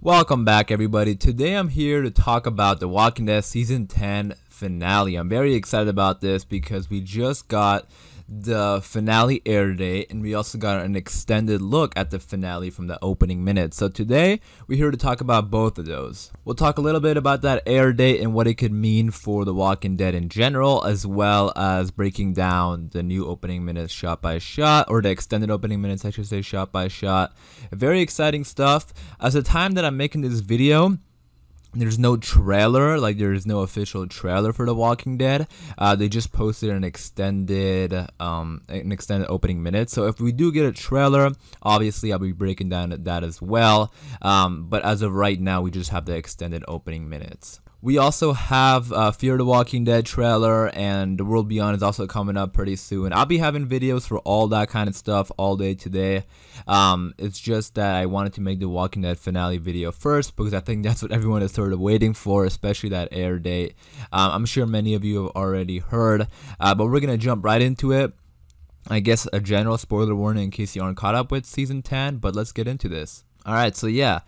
Welcome back, everybody. Today I'm here to talk about The Walking Dead Season 10 finale. I'm very excited about this because we just got the finale air date and we also got an extended look at the finale from the opening minutes. So today we're here to talk about both of those. We'll talk a little bit about that air date and what it could mean for The Walking Dead in general, as well as breaking down the new opening minutes shot by shot, or the extended opening minutes I should say, shot by shot. Very exciting stuff. As the time that I'm making this video, there's no trailer, like there's no official trailer for The Walking Dead. They just posted an extended opening minute. So if we do get a trailer, obviously I'll be breaking down that as well. But as of right now, we just have the extended opening minutes. We also have Fear the Walking Dead trailer, and The World Beyond is also coming up pretty soon. I'll be having videos for all that kind of stuff all day today. It's just that I wanted to make the Walking Dead finale video first because I think that's what everyone is sort of waiting for, especially that air date. I'm sure many of you have already heard, but we're going to jump right into it. I guess a general spoiler warning in case you aren't caught up with Season 10, but let's get into this. Alright, so yeah.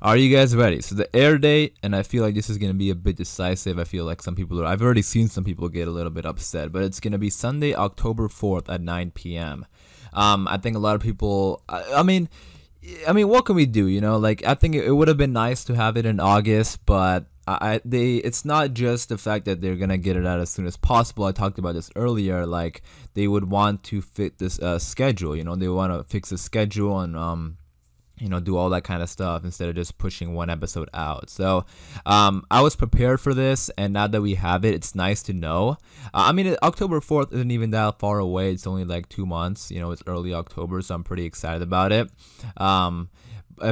Are you guys ready? So the air date, and I feel like this is going to be a bit decisive. I feel like some people are, I've already seen some people get a little bit upset, but it's going to be Sunday, October 4th at 9 p.m. I think a lot of people, I mean, what can we do? You know, like, I think it would have been nice to have it in August, but it's not just the fact that they're gonna get it out as soon as possible. I talked about this earlier. Like, they would want to fit this schedule. You know, they want to fix the schedule and you know, do all that kind of stuff instead of just pushing one episode out. So I was prepared for this, and now that we have it, it's nice to know. I mean, October 4th isn't even that far away. It's only like 2 months. You know, it's early October, so I'm pretty excited about it.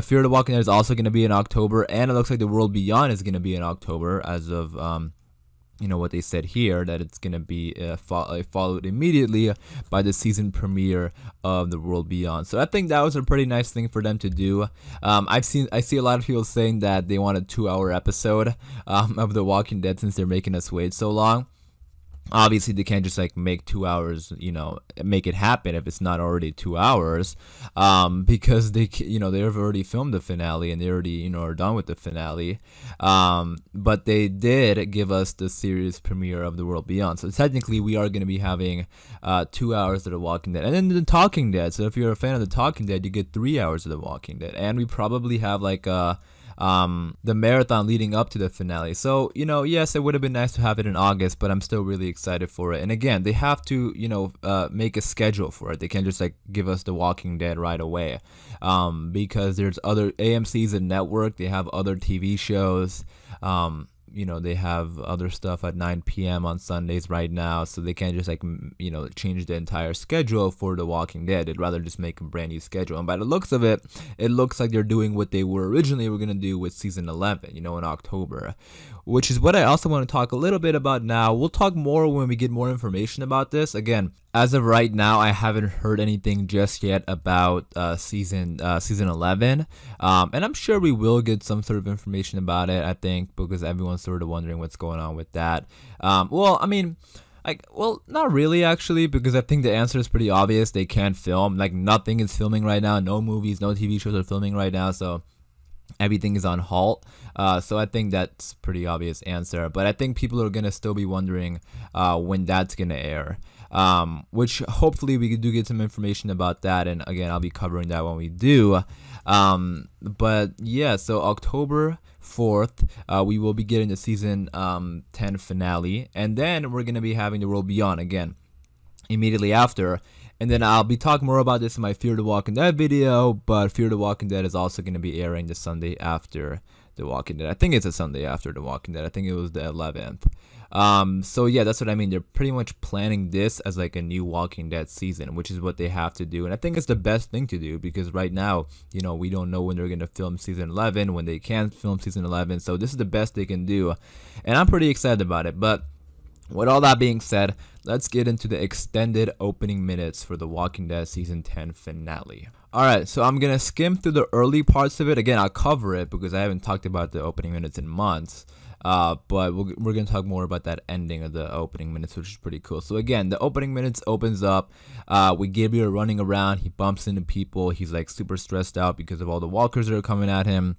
Fear the Walking Dead is also going to be in October, and it looks like The World Beyond is going to be in October as of you know what they said here, that it's gonna be followed immediately by the season premiere of The World Beyond. So I think that was a pretty nice thing for them to do. I see a lot of people saying that they want a 2-hour episode of The Walking Dead since they're making us wait so long. Obviously, they can't just like make 2 hours, you know, make it happen if it's not already 2 hours, because they've already filmed the finale and they already, you know, are done with the finale. But they did give us the series premiere of The World Beyond, so technically we are going to be having 2 hours of The Walking Dead, and then The Talking Dead. So if you're a fan of The Talking Dead, you get 3 hours of The Walking Dead, and we probably have like the marathon leading up to the finale. So, you know, yes, it would have been nice to have it in August, but I'm still really excited for it. And again, they have to, you know, make a schedule for it. They can't just like give us The Walking Dead right away, because there's other AMC's a network. They have other TV shows. You know, they have other stuff at 9 p.m. on Sundays right now, so they can't just like, you know, change the entire schedule for The Walking Dead. They'd rather just make a brand new schedule. And by the looks of it, it looks like they're doing what they were originally gonna do with season 11, you know, in October, which is what I also want to talk a little bit about now. We'll talk more when we get more information about this. Again, as of right now, I haven't heard anything just yet about season 11, and I'm sure we will get some sort of information about it, I think, because everyone's sort of wondering what's going on with that. Well, I mean, well, not really actually, because I think the answer is pretty obvious. They can't film. Like, nothing is filming right now. No movies, no TV shows are filming right now, so everything is on halt. So I think that's a pretty obvious answer, but I think people are gonna still be wondering when that's gonna air, which hopefully we do get some information about that, and again, I'll be covering that when we do. But yeah, so October 4th, we will be getting the season 10 finale, and then we're gonna be having The World Beyond again immediately after. And then I'll be talking more about this in my Fear the Walking Dead video, but Fear the Walking Dead is also going to be airing the Sunday after The Walking Dead. I think it's a Sunday after The Walking Dead. I think it was the 11th. So yeah, that's what I mean. They're pretty much planning this as like a new Walking Dead season, which is what they have to do. And I think it's the best thing to do, because right now, you know, we don't know when they're going to film season 11, when they can film season 11. So this is the best they can do. And I'm pretty excited about it. But with all that being said, let's get into the extended opening minutes for The Walking Dead Season 10 finale. Alright, so I'm going to skim through the early parts of it. Again, I'll cover it because I haven't talked about the opening minutes in months. But we're going to talk more about that ending of the opening minutes, which is pretty cool. So again, the opening minutes opens up with Gabriel running around. He bumps into people. He's like super stressed out because of all the walkers that are coming at him.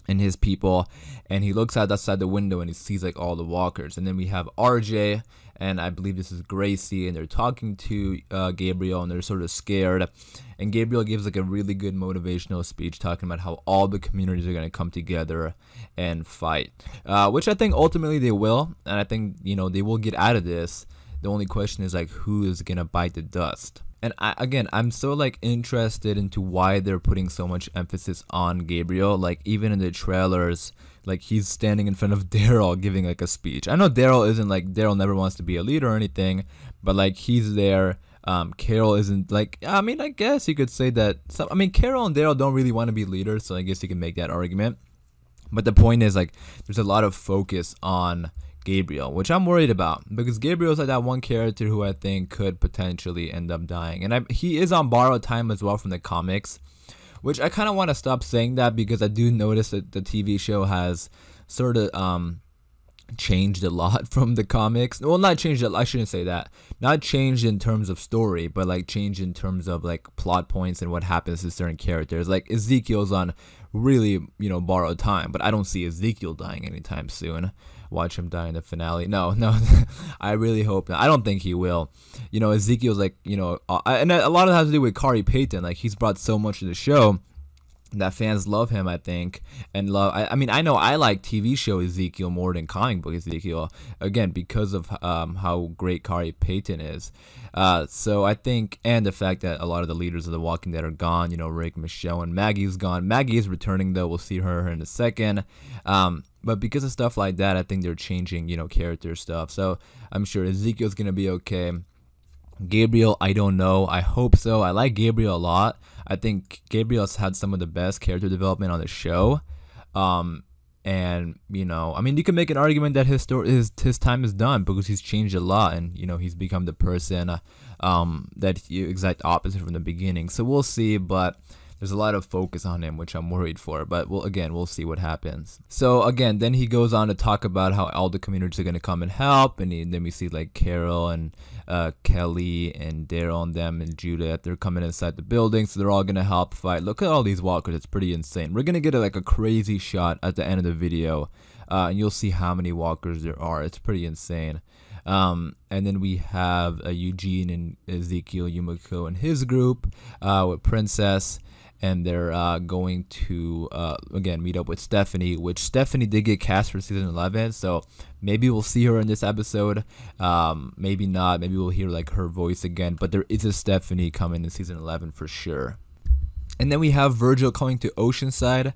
and his people, and he looks outside the window and he sees like all the walkers. And then we have RJ, and I believe this is Gracie, and they're talking to Gabriel, and they're sort of scared. And Gabriel gives like a really good motivational speech talking about how all the communities are going to come together and fight, which I think ultimately they will, and I think, you know, they will get out of this. The only question is like, who is going to bite the dust? And I'm so like interested into why they're putting so much emphasis on Gabriel. Like even in the trailers, like he's standing in front of Daryl giving like a speech. I know Daryl never wants to be a leader or anything, but like he's there. Carol isn't like, I mean, I guess you could say that. Carol and Daryl don't really want to be leaders, so I guess you can make that argument. But the point is like, there's a lot of focus on Gabriel, which I'm worried about, because Gabriel's like that one character who I think could potentially end up dying, and he is on borrowed time as well from the comics, which I kind of want to stop saying that, because I do notice that the TV show has sort of changed a lot from the comics. Well, not changed, I shouldn't say that, not changed in terms of story, but like changed in terms of like plot points and what happens to certain characters. Like Ezekiel's on really, you know, borrowed time, but I don't see Ezekiel dying anytime soon. Watch him die in the finale. No, I really hope not. I don't think he will. You know, Ezekiel's like, you know, and a lot of it has to do with Khary Payton. Like he's brought so much to the show that fans love him, I think, and I know I like TV show Ezekiel more than comic book Ezekiel, again, because of how great Khary Payton is. So I think, and the fact that a lot of the leaders of The Walking Dead are gone, you know, Rick, Michonne, and Maggie's gone. Maggie is returning though, we'll see her in a second. But because of stuff like that, I think they're changing, you know, character stuff. So I'm sure Ezekiel's gonna be okay. Gabriel, I don't know. I hope so. I like Gabriel a lot. I think Gabriel's had some of the best character development on the show. And, you know, I mean, you can make an argument that his time is done, because he's changed a lot, and, you know, he's become the person that he exact opposite from the beginning. So we'll see, but there's a lot of focus on him, which I'm worried for, but we'll see what happens. So again, then he goes on to talk about how all the communities are going to come and help, and then we see like Carol and Kelly and Daryl and them and Judith, they're coming inside the building, so they're all going to help fight. Look at all these walkers, it's pretty insane. We're going to get like a crazy shot at the end of the video, and you'll see how many walkers there are. It's pretty insane. And then we have Eugene and Ezekiel, Yumiko and his group with Princess, and they're going to again meet up with Stephanie, which Stephanie did get cast for season 11, so maybe we'll see her in this episode, maybe not, maybe we'll hear like her voice again, but there is a Stephanie coming in season 11 for sure. And then we have Virgil coming to Oceanside.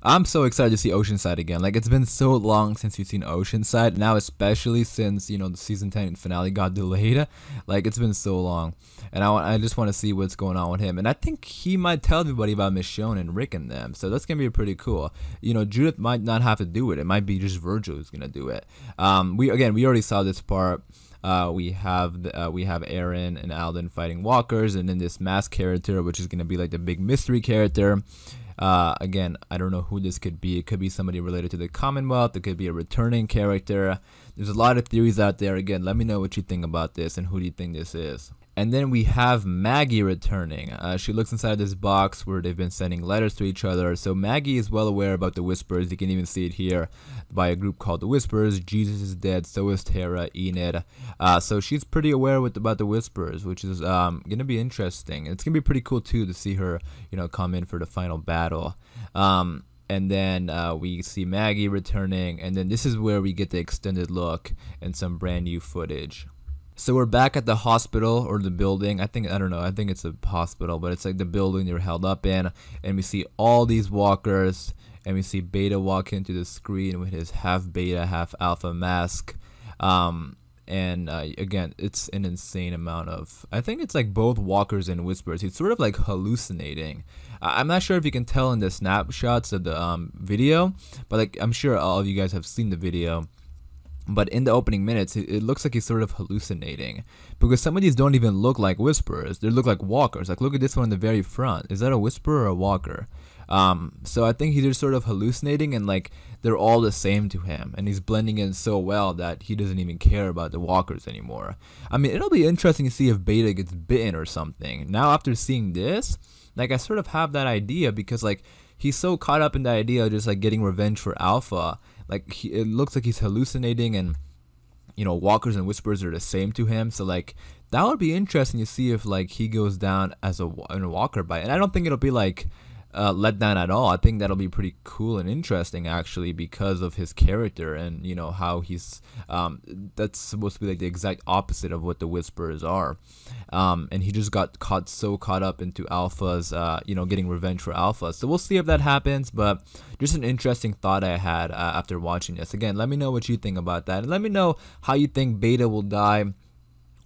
I'm so excited to see Oceanside again. Like, it's been so long since we've seen Oceanside. Now, especially since, you know, the season 10 finale got delayed. Like, it's been so long. And I just want to see what's going on with him. And I think he might tell everybody about Michonne and Rick and them. So that's going to be pretty cool. You know, Judith might not have to do it. It might be just Virgil who's going to do it. We already saw this part. We have Aaron and Alden fighting walkers, and then this masked character, which is going to be like the big mystery character. Again, I don't know who this could be. It could be somebody related to the Commonwealth. It could be a returning character. There's a lot of theories out there. Again, let me know what you think about this and who do you think this is. And then we have Maggie returning. She looks inside this box where they've been sending letters to each other. So Maggie is well aware about the Whispers. You can even see it here by a group called the Whispers. Jesus is dead. So is Tara, Enid. So she's pretty aware about the Whispers, which is going to be interesting. It's going to be pretty cool too to see her, you know, come in for the final battle. And then we see Maggie returning. And then this is where we get the extended look and some brand new footage. So we're back at the hospital, or the building. I think it's a hospital, but it's like the building they were held up in. And we see all these walkers, and we see Beta walk into the screen with his half Beta, half Alpha mask. Again, it's an insane amount of, I think it's like both walkers and Whispers. He's sort of like hallucinating. I'm not sure if you can tell in the snapshots of the video, but like I'm sure all of you guys have seen the video. But in the opening minutes, it looks like he's sort of hallucinating, because some of these don't even look like Whisperers. They look like walkers. Like, look at this one in the very front. Is that a Whisperer or a walker? So I think he's just sort of hallucinating, and like they're all the same to him, and he's blending in so well that he doesn't even care about the walkers anymore. I mean, it'll be interesting to see if Beta gets bitten or something. Now, after seeing this, like I sort of have that idea, because like he's so caught up in the idea of just like getting revenge for Alpha. Like it looks like he's hallucinating, and you know, walkers and whispers are the same to him. So like that would be interesting to see if like he goes down as in a walker bite. And I don't think it'll be like let down at all. I think that'll be pretty cool and interesting actually, because of his character, and you know how he's that's supposed to be like the exact opposite of what the whispers are, and he just got caught up into Alpha's you know, getting revenge for Alpha. So we'll see if that happens, but just an interesting thought I had after watching this. Again, let me know what you think about that, and let me know how you think Beta will die,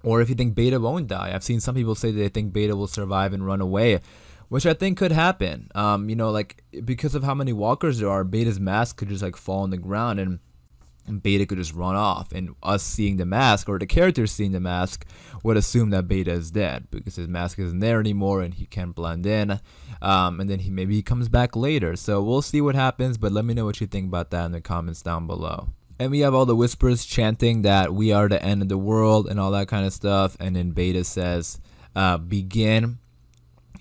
or if you think Beta won't die. I've seen some people say they think Beta will survive and run away, which I think could happen. You know, like because of how many walkers there are, Beta's mask could just like fall on the ground, and Beta could just run off, and us seeing the mask, or the characters seeing the mask, would assume that Beta is dead because his mask isn't there anymore and he can't blend in, and then maybe he comes back later. So we'll see what happens, but let me know what you think about that in the comments down below. And we have all the whispers chanting that we are the end of the world and all that kind of stuff, and then Beta says begin,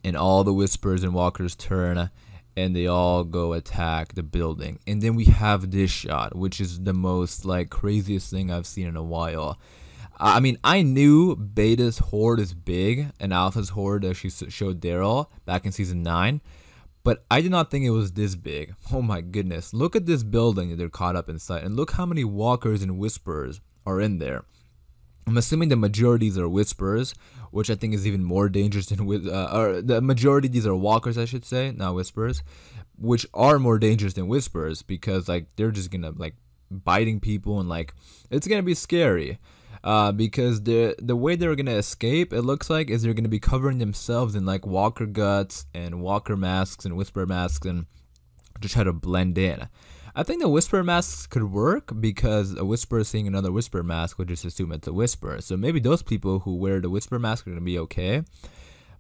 and all the whispers and walkers turn, and they all go attack the building. And then we have this shot, which is the most like craziest thing I've seen in a while. I mean, I knew Beta's horde is big and Alpha's horde that she showed Daryl back in season 9, but I did not think it was this big. Oh my goodness, look at this building that they're caught up inside, and look how many walkers and whispers are in there. I'm assuming the majorities are whispers, which I think is even more dangerous than or the majority of these are walkers, I should say, not whispers, which are more dangerous than whispers, because like they're just gonna like biting people, and like it's gonna be scary. Because the way they're gonna escape, it looks like, is they're gonna be covering themselves in like walker guts and walker masks and whisper masks, and just try to blend in. I think the whisper masks could work, because a whisper seeing another whisper mask would just assume it's a whisper. So maybe those people who wear the whisper mask are gonna be okay.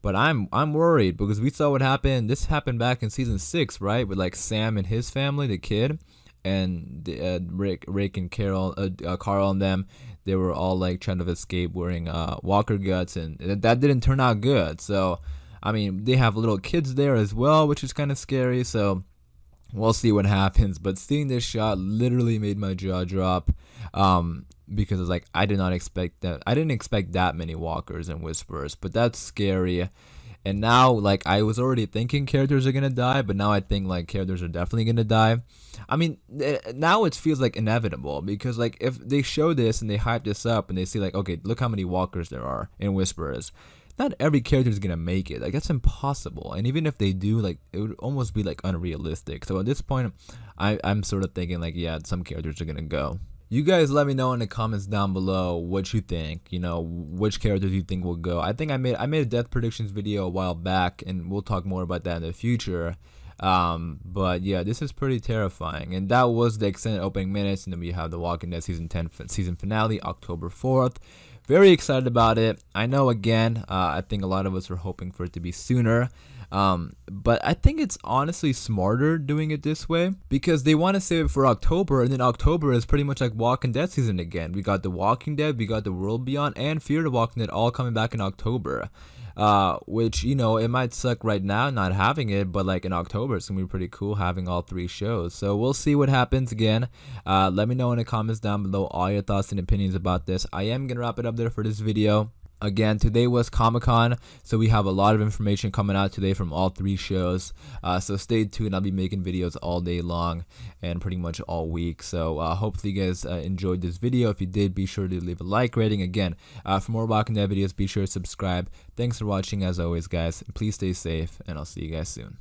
But I'm worried, because we saw what happened. This happened back in season 6, right? With like Sam and his family, the kid, and Rick and Carol and them. They were all like trying to escape wearing walker guts, and that didn't turn out good. So I mean, they have little kids there as well, which is kind of scary. So we'll see what happens. But seeing this shot literally made my jaw drop, because it's like I didn't expect that many walkers and whispers. But that's scary. And now, like, I was already thinking characters are gonna die, but now I think like characters are definitely gonna die. I mean, now it feels like inevitable, because like if they show this and they hype this up and they see like, okay, look how many walkers there are and whispers, not every character is gonna make it. Like, that's impossible. And even if they do, like, it would almost be like unrealistic. So at this point, I'm sort of thinking like, yeah, some characters are gonna go. You guys let me know in the comments down below what you think, you know, which characters you think will go. I think I made a death predictions video a while back, and we'll talk more about that in the future. But yeah, this is pretty terrifying. And that was the extended opening minutes, and then we have the Walking Dead season 10 season finale, October 4th. Very excited about it. I know, again, I think a lot of us were hoping for it to be sooner. But I think it's honestly smarter doing it this way, because they want to save it for October, and then October is pretty much like Walking Dead season again. We got The Walking Dead, we got The World Beyond, and Fear the Walking Dead all coming back in October. Which, you know, it might suck right now not having it, but like in October it's gonna be pretty cool having all 3 shows. So we'll see what happens. Again, let me know in the comments down below all your thoughts and opinions about this. I am gonna wrap it up there for this video. Again, today was Comic-Con, so we have a lot of information coming out today from all 3 shows. So stay tuned. I'll be making videos all day long and pretty much all week. So hopefully you guys enjoyed this video. If you did, be sure to leave a like rating. Again, for more Walking Dead videos, be sure to subscribe. Thanks for watching as always, guys. Please stay safe, and I'll see you guys soon.